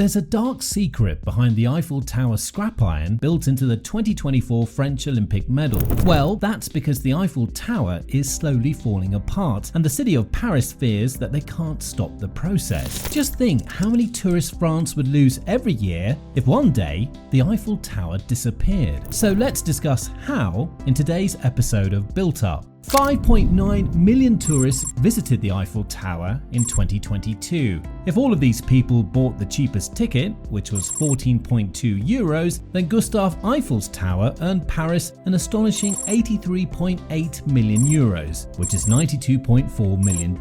There's a dark secret behind the Eiffel Tower scrap iron built into the 2024 French Olympic medal. Well, that's because the Eiffel Tower is slowly falling apart, and the city of Paris fears that they can't stop the process. Just think how many tourists France would lose every year if one day the Eiffel Tower disappeared. So let's discuss how in today's episode of Built Up. 5.9 million tourists visited the Eiffel Tower in 2022. If all of these people bought the cheapest ticket, which was 14.2 euros, then Gustave Eiffel's tower earned Paris an astonishing 83.8 million euros, which is $92.4 million.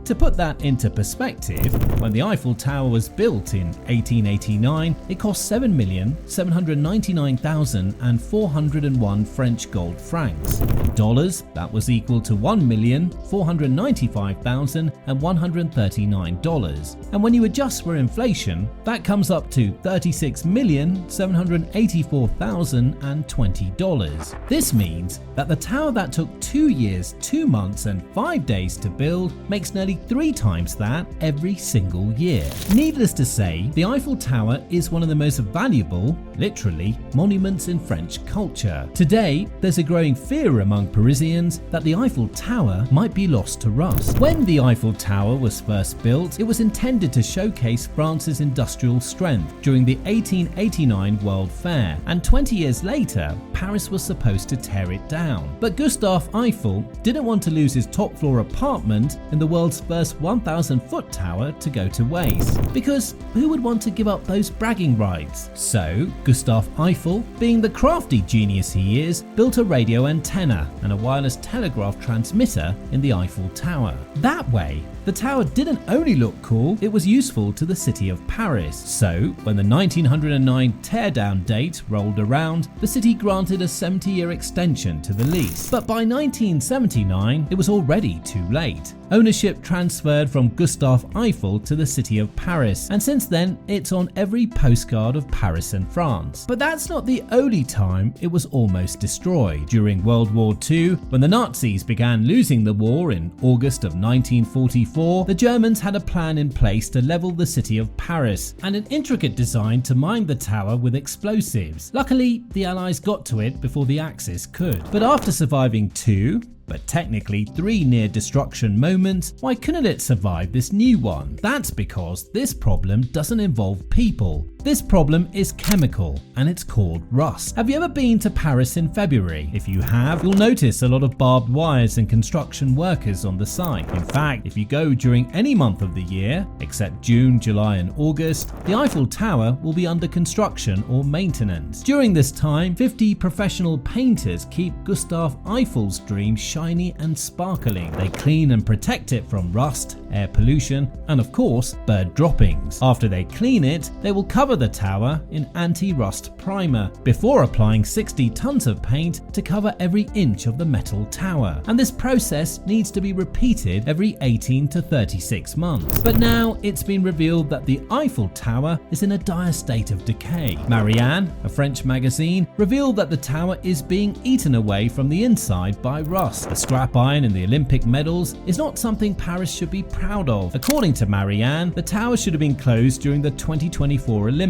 To put that into perspective, when the Eiffel Tower was built in 1889, it cost 7,799,401 French gold francs. In dollars, that was equal to $1,495,139. And when you adjust for inflation, that comes up to $36,784,020. This means that the tower that took 2 years, 2 months and 5 days to build makes nearly 3 times that every single year. Needless to say, the Eiffel Tower is one of the most valuable, literally, monuments in French culture. Today, there's a growing fear among Parisians that the Eiffel Tower might be lost to rust. When the Eiffel Tower was first built, it was intended to showcase France's industrial strength during the 1889 World Fair, and 20 years later, Paris was supposed to tear it down. But Gustave Eiffel didn't want to lose his top floor apartment in the world's first 1,000-foot tower to go to waste, because who would want to give up those bragging rights? So Gustave Eiffel, being the crafty genius he is, built a radio antenna and a wireless telegraph transmitter in the Eiffel Tower. That way, the tower didn't only look cool, it was useful to the city of Paris. So, when the 1909 teardown date rolled around, the city granted a 70-year extension to the lease. But by 1979, it was already too late. Ownership transferred from Gustave Eiffel to the city of Paris, and since then, it's on every postcard of Paris and France. But that's not the only time it was almost destroyed. During World War II, when the Nazis began losing the war in August of 1944, the Germans had a plan in place to level the city of Paris and an intricate design to mine the tower with explosives. Luckily, the Allies got to it before the Axis could. But after surviving 2, but technically 3 near destruction moments, why couldn't it survive this new one? That's because this problem doesn't involve people. This problem is chemical, and it's called rust. Have you ever been to Paris in February? If you have, you'll notice a lot of barbed wires and construction workers on the site. In fact, if you go during any month of the year, except June, July and August, the Eiffel Tower will be under construction or maintenance. During this time, 50 professional painters keep Gustave Eiffel's dream shiny and sparkling. They clean and protect it from rust, air pollution, and of course, bird droppings. After they clean it, they will cover the tower in anti-rust primer before applying 60 tons of paint to cover every inch of the metal tower. And this process needs to be repeated every 18 to 36 months. But now it's been revealed that the Eiffel Tower is in a dire state of decay. Marianne, a French magazine, revealed that the tower is being eaten away from the inside by rust. The scrap iron in the Olympic medals is not something Paris should be proud of. According to Marianne, the tower should have been closed during the 2024 Olympics,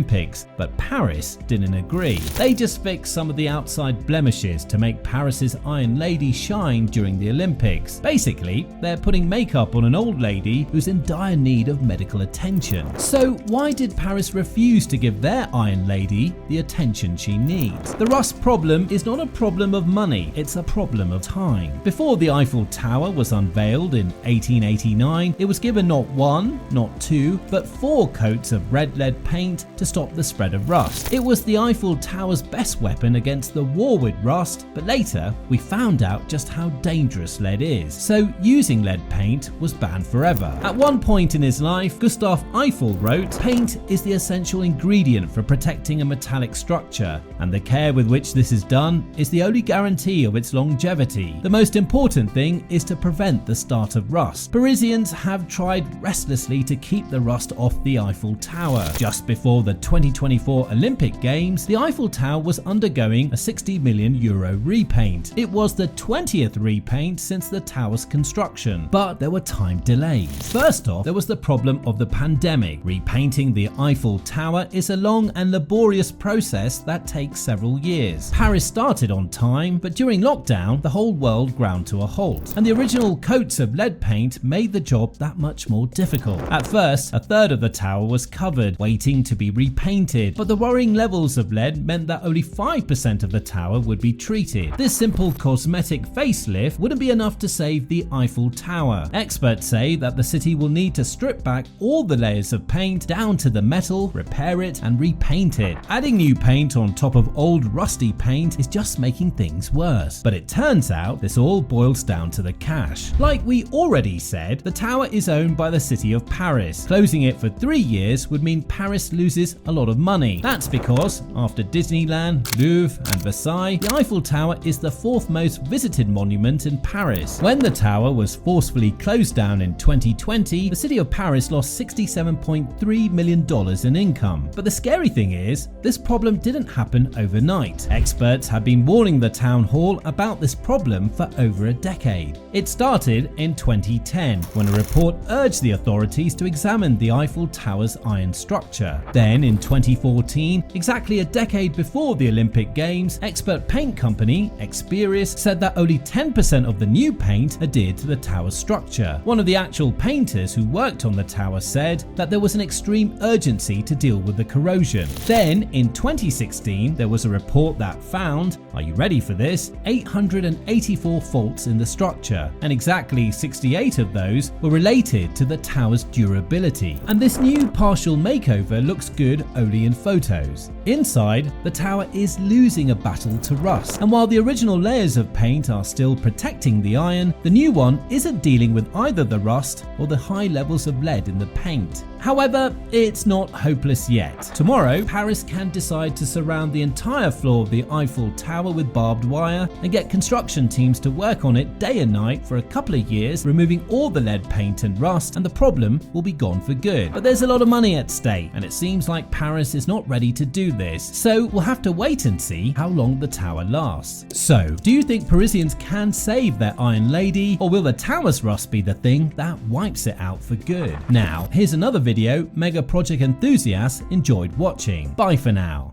but Paris didn't agree. They just fixed some of the outside blemishes to make Paris's Iron Lady shine during the Olympics. Basically, they're putting makeup on an old lady who's in dire need of medical attention. So why did Paris refuse to give their Iron Lady the attention she needs? The rust problem is not a problem of money, it's a problem of time. Before the Eiffel Tower was unveiled in 1889, it was given not 1, not 2, but 4 coats of red lead paint to stop the spread of rust. It was the Eiffel Tower's best weapon against the war with rust, but later we found out just how dangerous lead is. So using lead paint was banned forever. At one point in his life, Gustave Eiffel wrote, "Paint is the essential ingredient for protecting a metallic structure, and the care with which this is done is the only guarantee of its longevity. The most important thing is to prevent the start of rust." Parisians have tried restlessly to keep the rust off the Eiffel Tower. Just before the 2024 Olympic Games, the Eiffel Tower was undergoing a €60 million repaint. It was the 20th repaint since the tower's construction, but there were time delays. First off, there was the problem of the pandemic. Repainting the Eiffel Tower is a long and laborious process that takes several years. Paris started on time, but during lockdown, the whole world ground to a halt, and the original coats of lead paint made the job that much more difficult. At first, a third of the tower was covered, waiting to be repainted, but the worrying levels of lead meant that only 5% of the tower would be treated. This simple cosmetic facelift wouldn't be enough to save the Eiffel Tower. Experts say that the city will need to strip back all the layers of paint down to the metal, repair it, and repaint it. Adding new paint on top of old rusty paint is just making things worse. But it turns out this all boils down to the cash. Like we already said, the tower is owned by the city of Paris. Closing it for 3 years would mean Paris loses a lot of money. That's because after Disneyland, Louvre, and Versailles, the Eiffel Tower is the 4th most visited monument in Paris. When the tower was forcefully closed down in 2020, the city of Paris lost $67.3 million in income. But the scary thing is, this problem didn't happen overnight. Experts have been warning the town hall about this problem for over a decade. It started in 2010, when a report urged the authorities to examine the Eiffel Tower's iron structure. Then in 2014, exactly a decade before the Olympic Games, expert paint company Experius said that only 10% of the new paint adhered to the tower's structure. One of the actual painters who worked on the tower said that there was an extreme urgency to deal with the corrosion. Then in 2016, there was a report that found, are you ready for this, 884 faults in the structure, and exactly 68 of those were related to the tower's durability. And this new partial makeover looks good only in photos. Inside, the tower is losing a battle to rust, and while the original layers of paint are still protecting the iron, the new one isn't dealing with either the rust or the high levels of lead in the paint. However, it's not hopeless yet. Tomorrow, Paris can decide to surround the entire floor of the Eiffel Tower with barbed wire and get construction teams to work on it day and night for a couple of years, removing all the lead paint and rust, and the problem will be gone for good. But there's a lot of money at stake, and it seems like Paris is not ready to do this, so we'll have to wait and see how long the tower lasts. So, do you think Parisians can save their Iron Lady, or will the tower's rust be the thing that wipes it out for good? Now, here's another video mega project enthusiasts enjoyed watching. Bye for now.